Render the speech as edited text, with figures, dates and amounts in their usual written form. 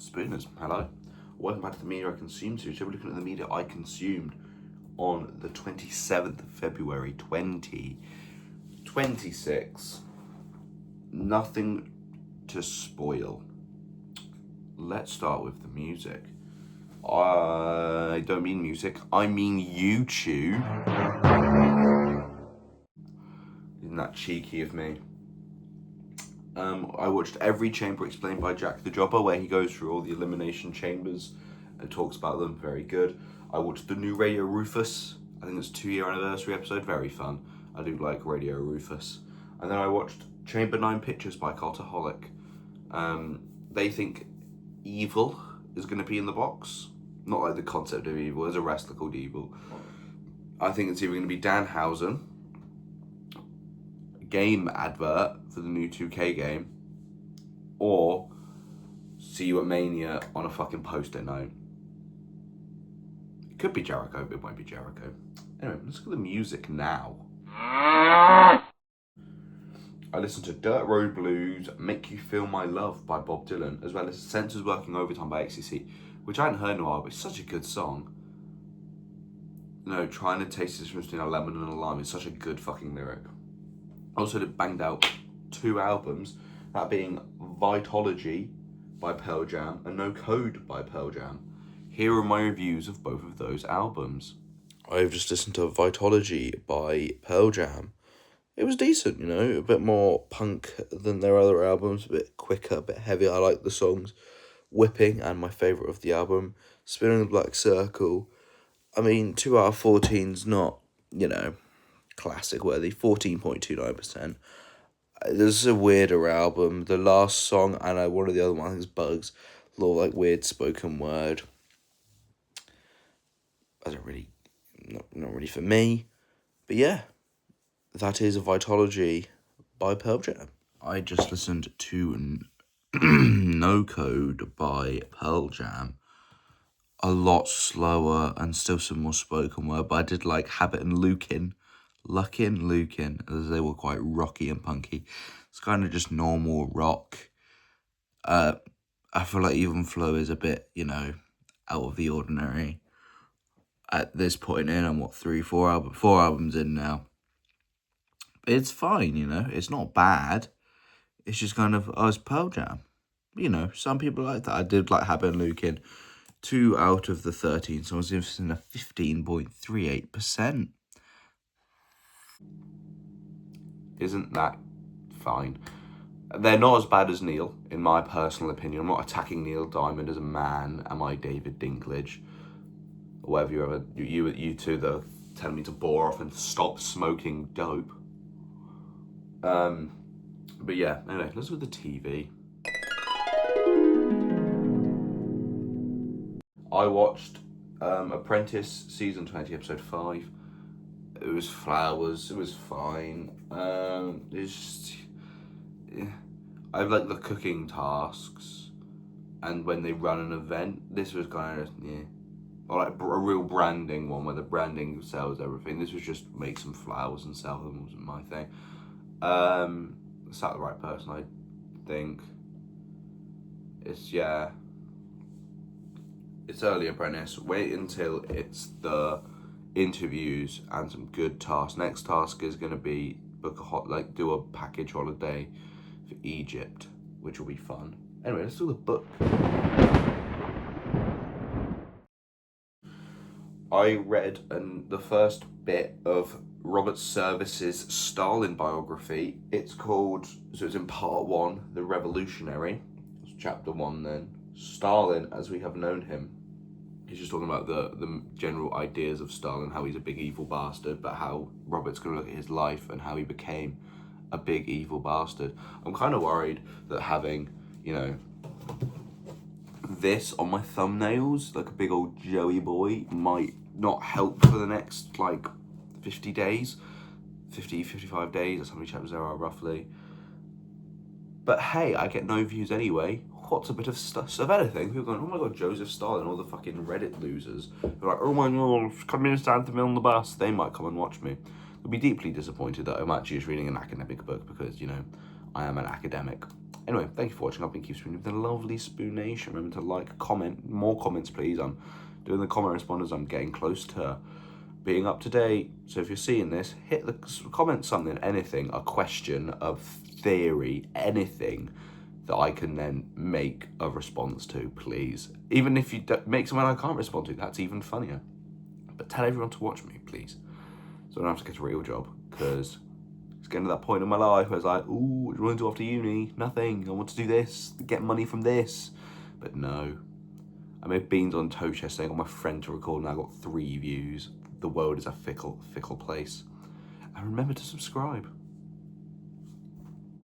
Spooners, hello. Welcome back to the media I consumed series. We're looking at the media I consumed on the 27th of February 2026. Nothing to spoil. Let's start with the music. I don't mean music, I mean YouTube. Isn't that cheeky of me? I watched every chamber explained by Jack the Jobber, where he goes through all the elimination chambers and talks about them. Very good. I watched the new Radio Rufus. I think it's 2-year anniversary episode. Very fun. I do like Radio Rufus. And then I watched Chamber 9 Pictures by Cultaholic. They think Evil is going to be in the box. Not like the concept of Evil. There's a wrestler called Evil. I think it's either going to be Danhausen, game advert for the new 2K game, or see you at Mania on a fucking post-it note. It could be Jericho, but it won't be Jericho. Anyway, let's look at the music now. I listened to Dirt Road Blues, Make You Feel My Love by Bob Dylan, as well as Sensors Working Overtime by XTC, which I hadn't heard in a while, but it's such a good song. You know, trying to taste the difference between a lemon and a lime is such a good fucking lyric. Also banged out 2 albums, that being Vitology by Pearl Jam and No Code by Pearl Jam. Here are my reviews of both of those albums. I've just listened to Vitology by Pearl Jam. It was decent, you know, a bit more punk than their other albums, a bit quicker, a bit heavier. I like the songs Whipping and my favourite of the album, Spinning the Black Circle. I mean, 2 out of 14's not, you know, classic worthy, 14.29%. This is a weirder album. The last song and one of the other ones is Bugs, a little like weird spoken word. I don't really, not really for me, but yeah, that is Vitology by Pearl Jam. I just listened to No Code by Pearl Jam. A lot slower and still some more spoken word, but I did like Habit and Lukin, as they were quite rocky and punky. It's kind of just normal rock. I feel like Even Flow is a bit, you know, out of the ordinary. At this point in, I'm 4 albums in now. It's fine, you know, it's not bad. It's just kind of, it's Pearl Jam. You know, some people like that. I did like Habit and Lukin. 2 out of the 13, so I was interested in a 15.38%. Isn't that fine? They're not as bad as Neil, in my personal opinion. I'm not attacking Neil Diamond as a man. Am I David Dinklage? Or whatever you two that are telling me to bore off and stop smoking dope. But yeah, anyway, let's look at the TV. I watched Apprentice season 20, episode 5. It was flowers. It was fine. It's just, yeah. I like the cooking tasks, and when they run an event, this was kind of or like a real branding one where the branding sells everything. This was just make some flowers and sell them. Wasn't my thing. It's not the right person, I think. It's It's early Apprentice. Wait until it's the interviews and some good tasks. Next task is going to be do a package holiday for Egypt, which will be fun. Anyway, let's do the book. I read the first bit of Robert Service's Stalin biography. It's in part 1, The Revolutionary. It's chapter 1 then. Stalin as we have known him. He's just talking about the general ideas of Stalin, how he's a big evil bastard, but how Robert's going to look at his life and how he became a big evil bastard. I'm kind of worried that having, you know, this on my thumbnails, like a big old Joey boy, might not help for the next, 50 days. 55 days, that's how many chapters there are, roughly. But hey, I get no views anyway. What's a bit of stuff of anything? People going, oh my god, Joseph Stalin, all the fucking Reddit losers. They're like, oh my god, communist anthem on the bus. They might come and watch me. They'll be deeply disappointed that I'm actually just reading an academic book because, you know, I am an academic. Anyway, thank you for watching. I've been Keith Spoon with the lovely Spoonation. Remember to like, comment, more comments please. I'm doing the comment responders. I'm getting close to being up to date. So if you're seeing this, hit the comment something, anything, a question, a theory, anything that I can then make a response to, please. Even if you make something I can't respond to, that's even funnier. But tell everyone to watch me, please. So I don't have to get a real job, because it's getting to that point in my life where it's like, ooh, what do you want to do after uni? Nothing. I want to do this, get money from this. But no. I made beans on toast yesterday. I got my friend to record and I got 3 views. The world is a fickle, fickle place. And remember to subscribe.